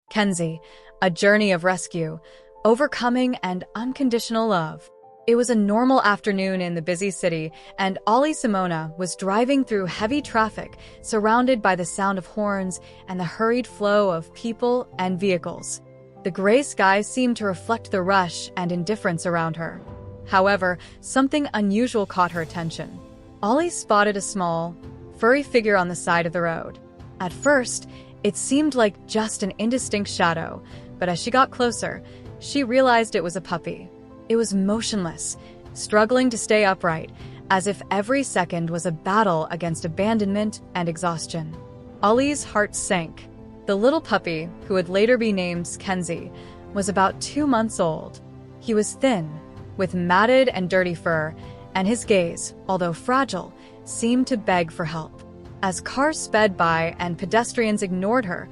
Kenzie, A Journey of Rescue, Overcoming and Unconditional Love. It was a normal afternoon in the busy city, and Ollie Simona was driving through heavy traffic, surrounded by the sound of horns and the hurried flow of people and vehicles. The gray sky seemed to reflect the rush and indifference around her. However, something unusual caught her attention. Ollie spotted a small, furry figure on the side of the road. At first, it seemed like just an indistinct shadow, but as she got closer, she realized it was a puppy. It was motionless, struggling to stay upright, as if every second was a battle against abandonment and exhaustion. Ollie's heart sank. The little puppy, who would later be named Kenzie, was about 2 months old. He was thin, with matted and dirty fur, and his gaze, although fragile, seemed to beg for help. As cars sped by and pedestrians ignored her,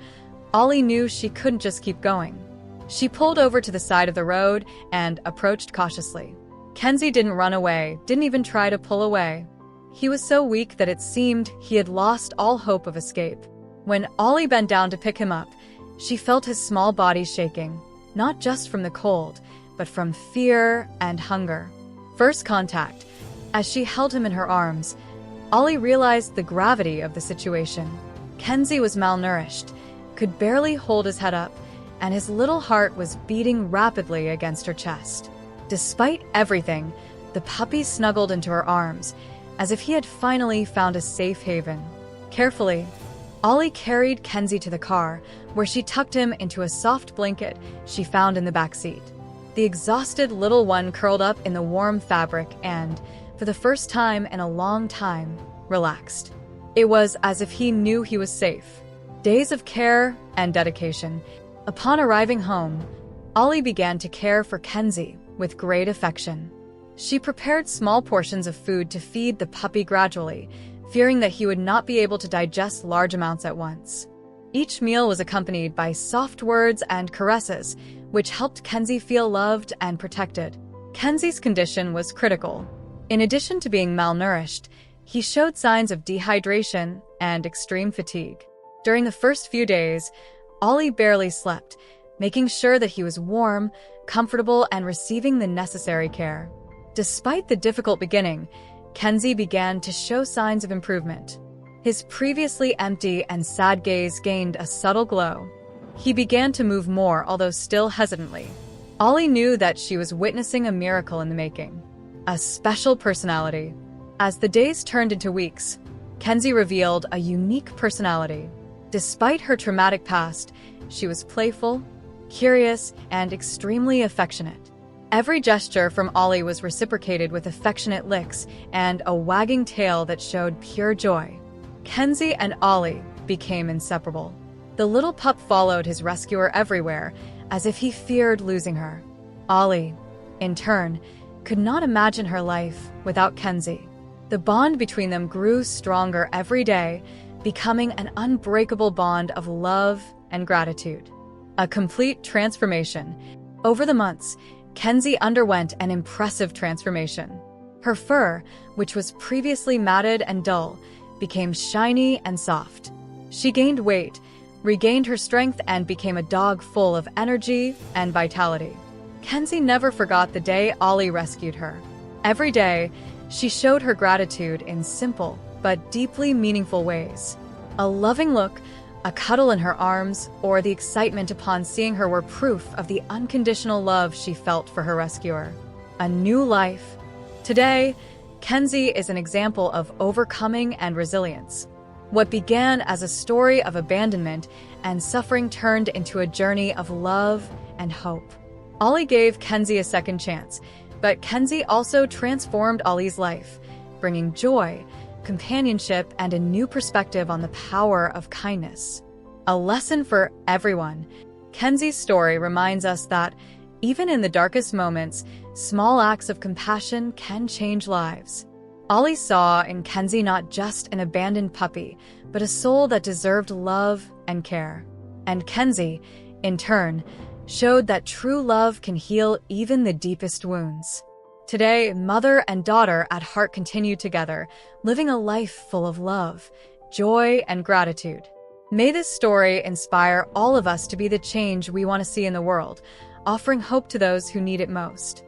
Ollie knew she couldn't just keep going. She pulled over to the side of the road and approached cautiously. Kenzie didn't run away, didn't even try to pull away. He was so weak that it seemed he had lost all hope of escape. When Ollie bent down to pick him up, she felt his small body shaking, not just from the cold, but from fear and hunger. First contact. As she held him in her arms, Ollie realized the gravity of the situation. Kenzie was malnourished, could barely hold his head up, and his little heart was beating rapidly against her chest. Despite everything, the puppy snuggled into her arms, as if he had finally found a safe haven. Carefully, Ollie carried Kenzie to the car, where she tucked him into a soft blanket she found in the back seat. The exhausted little one curled up in the warm fabric and, for the first time in a long time, relaxed. It was as if he knew he was safe. Days of care and dedication. Upon arriving home, Ollie began to care for Kenzie with great affection. She prepared small portions of food to feed the puppy gradually, fearing that he would not be able to digest large amounts at once. Each meal was accompanied by soft words and caresses, which helped Kenzie feel loved and protected. Kenzie's condition was critical. In addition to being malnourished, he showed signs of dehydration and extreme fatigue. During the first few days, Ollie barely slept, making sure that he was warm, comfortable, and receiving the necessary care. Despite the difficult beginning, Kenzie began to show signs of improvement. His previously empty and sad gaze gained a subtle glow. He began to move more, although still hesitantly. Ollie knew that she was witnessing a miracle in the making. A special personality. As the days turned into weeks, Kenzie revealed a unique personality. Despite her traumatic past, she was playful, curious, and extremely affectionate. Every gesture from Ollie was reciprocated with affectionate licks and a wagging tail that showed pure joy. Kenzie and Ollie became inseparable. The little pup followed his rescuer everywhere, as if he feared losing her. Ollie, in turn, could not imagine her life without Kenzie. The bond between them grew stronger every day, becoming an unbreakable bond of love and gratitude. A complete transformation. Over the months, Kenzie underwent an impressive transformation. Her fur, which was previously matted and dull, became shiny and soft. She gained weight, regained her strength, and became a dog full of energy and vitality. Kenzie never forgot the day Ollie rescued her. Every day, she showed her gratitude in simple but deeply meaningful ways. A loving look, a cuddle in her arms, or the excitement upon seeing her were proof of the unconditional love she felt for her rescuer. A new life. Today, Kenzie is an example of overcoming and resilience. What began as a story of abandonment and suffering turned into a journey of love and hope. Ollie gave Kenzie a second chance, but Kenzie also transformed Ollie's life, bringing joy, companionship, and a new perspective on the power of kindness. A lesson for everyone. Kenzie's story reminds us that, even in the darkest moments, small acts of compassion can change lives. Ollie saw in Kenzie not just an abandoned puppy, but a soul that deserved love and care. And Kenzie, in turn, showed that true love can heal even the deepest wounds. Today, mother and daughter at heart continue together, living a life full of love, joy, and gratitude. May this story inspire all of us to be the change we want to see in the world, offering hope to those who need it most.